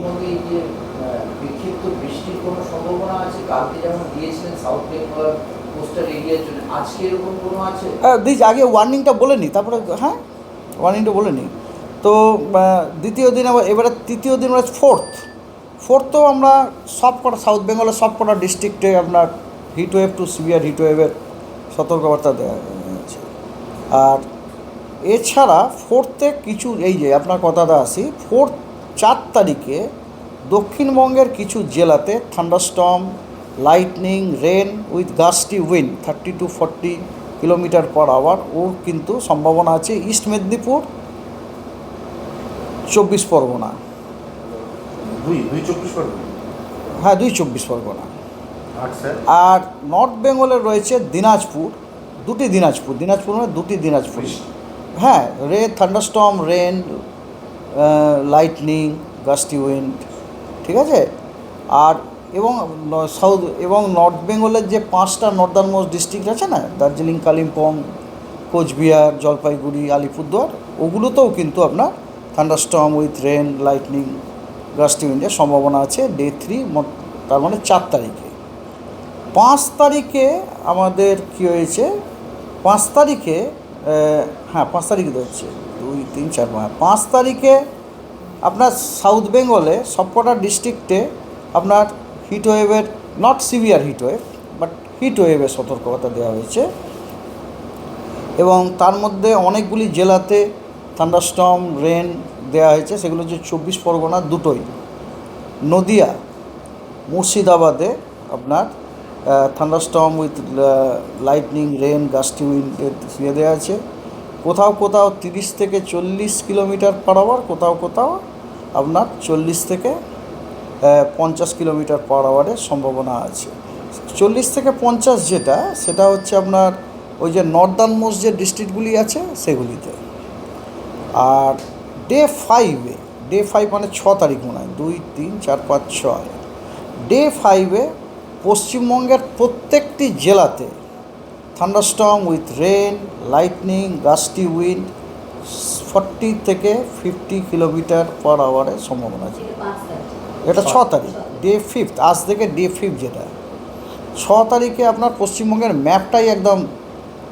পশ্চিমবঙ্গে এই যে বিক্ষিপ্ত বৃষ্টির কোনো সম্ভাবনা আছে? কালকে যেমন দিয়েছিলেন সাউথ বেঙ্গল কোস্টাল এরিয়ার জন্য, আজকে এরকম কোনো আছে? দিস আগে ওয়ার্নিংটা বলে নিই, তারপরে হ্যাঁ ওয়ার্নিংটা বলে নিই। তো দ্বিতীয় দিন আবার এবারে তৃতীয় দিন মানে ফোর্থও আমরা সব কটা সাউথ বেঙ্গলের সব কটা ডিস্ট্রিক্টে আপনার হিটওয়েভ টু সিভিয়ার হিটওয়েভের সতর্কবার্তা দেওয়া হয়েছে। আর এছাড়া ফোর্থে কিছু এই যে আপনার কথাটা আসি, 4 তারিখে দক্ষিণবঙ্গের কিছু জেলাতে thunderstorm, lightning, rain with gusty wind 30 to 40 kilometre per hour or কিন্তু সম্ভাবনা আছে। ইস্ট মেদিনীপুর, 24 পরগনা, দুই 24 পরগনা, হ্যাঁ 2 24 পরগনা। আচ্ছা। আর নর্থ বেঙ্গলে রয়েছে দিনাজপুর, দিনাজপুর মানে 2টি দিনাজপুর। হ্যাঁ thunderstorm, rain, lightning, gusty wind, ঠিক আছে। আর এবং নর্থ বেঙ্গলের যে 5টা নর্দার্ন মোস্ট ডিস্ট্রিক্ট আছে না, দার্জিলিং, কালিম্পং, কোচবিহার, জলপাইগুড়ি, আলিপুরদুয়ার, ওগুলোতেও কিন্তু আপনার thunderstorm with rain, lightning, gusty উইন্ডের সম্ভাবনা আছে ডে 3, তার মানে 4 তারিখে। 5 তারিখে আমাদের কী হয়েছে, 5 তারিখে 5 তারিখে তো হচ্ছে 2 3 4 5 তারিখে আপনার সাউথ বেঙ্গলে সবকটা ডিস্ট্রিক্টে আপনার হিটওয়েভের, নট সিভিয়ার হিটওয়েভ বাট হিটওয়েভের সতর্কতা দেওয়া হয়েছে। এবং তার মধ্যে অনেকগুলি জেলাতে থান্ডারস্টর্ম, রেন দেওয়া হয়েছে। সেগুলো হচ্ছে 24 পরগনা দুটোই, নদিয়া, মুর্শিদাবাদে আপনার thunderstorm with lightning, rain, gusty উইন্ডের দিয়ে দেওয়া আছে। কোথাও 30 থেকে 40 কিলোমিটার পার আওয়ার, কোথাও আপনার 40 থেকে 50 কিলোমিটার পার আওয়ারের সম্ভাবনা আছে। 40 থেকে 50 সেটা হচ্ছে আপনার ওই যে নর্দার্ন মোস্ট যে ডিস্ট্রিক্টগুলি আছে সেগুলিতে। আর ডে 5 মানে 6 তারিখ মনে হয়, 2 3 4 5 6 ডে 5-এ পশ্চিমবঙ্গের প্রত্যেকটি জেলাতে thunderstorm with rain, lightning, gusty wind 40 থেকে 50 কিলোমিটার পার আওয়ারের সম্ভাবনা আছে। এটা 6 তারিখ, ডে 5, আজ থেকে ডে 5 যেটা 6 তারিখে আপনার পশ্চিমবঙ্গের ম্যাপটাই একদম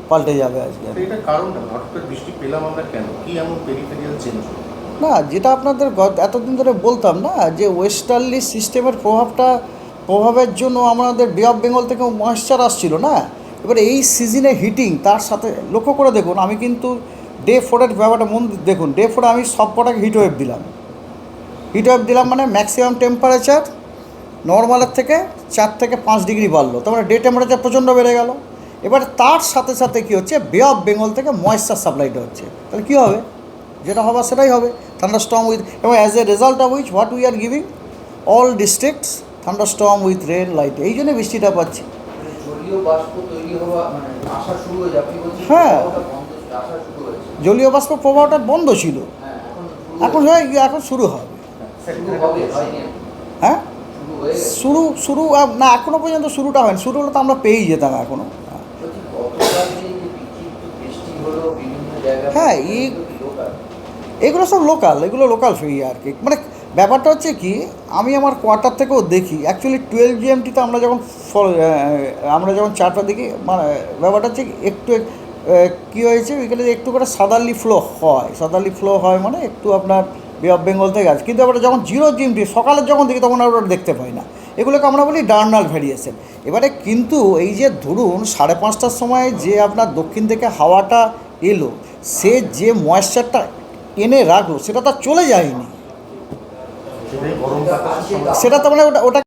পাল্টে যাবে আজকে। এটা কারণটা হঠাৎ করে বৃষ্টি পেলাম আমরা কেন, কি এমন পেরিফেরিয়াল চেঞ্জ হলো? না, যেটা আপনাদের এতদিন ধরে বলতাম না, যে ওয়েস্টার্লি সিস্টেমের প্রভাবের জন্য আমাদের বে অফ বেঙ্গল থেকে ময়েশ্চার আসছিল না। এবার এই সিজনে হিটিং তার সাথে লক্ষ্য করে দেখুন, আমি কিন্তু ডে 4-এর ব্যাপারটা দেখুন, ডে 4 আমি সব কটাকে হিটওয়েভ দিলাম মানে ম্যাক্সিমাম টেম্পারেচার নর্মালের থেকে 4 থেকে 5 ডিগ্রি বাড়লো, তার মানে ডে টেম্পারেচার প্রচণ্ড বেড়ে গেল। এবার তার সাথে সাথে কী হচ্ছে, বে অফ বেঙ্গল থেকে ময়েশ্চার সাপ্লাইটা হচ্ছে, তাহলে কী হবে, যেটা হবার সেটাই হবে, থান্ডারস্টর্ম উইথ, এবং as a result of which what we are giving all districts thunderstorm with rain, light, এই জন্য বৃষ্টিটা পাচ্ছি। জলীয় বাষ্প তৈরি হওয়া মানে আসা শুরু হয়ে যাবে, হ্যাঁ, আসা শুরু হয়েছে। জলীয় বাষ্প প্রবাহটা বন্ধ ছিল, এখন শুরু হবে। হ্যাঁ শুরু না, এখনও পর্যন্ত শুরুটা হয়নি, শুরু হলে তো আমরা পেয়েই যেতাম এখনও। হ্যাঁ এগুলো সব লোকাল ফেরি আর কি। মানে ব্যাপারটা হচ্ছে কি, আমি আমার কোয়ার্টার থেকেও দেখি অ্যাকচুয়ালি 12 GMT-তে আমরা যখন চারটা দেখি, মানে ব্যাপারটা হচ্ছে একটু কী হয়েছে, বিকেলে একটু করে সাদারলি ফ্লো হয় মানে একটু আপনার বে অফ বেঙ্গল থেকে আছে। কিন্তু আবার যখন 0 GMT সকালে যখন দেখি তখন আমরা দেখতে পাই না, এগুলোকে আমরা বলি ডার্নাল ভ্যারিয়েশন। এবারে কিন্তু এই যে ধরুন 5:30টার সময় যে আপনার দক্ষিণ থেকে হাওয়াটা এলো, সে যে ময়েশ্চারটা এনে রাখলো সেটা তার চলে যায়নি, সেটা তো মানে ওটা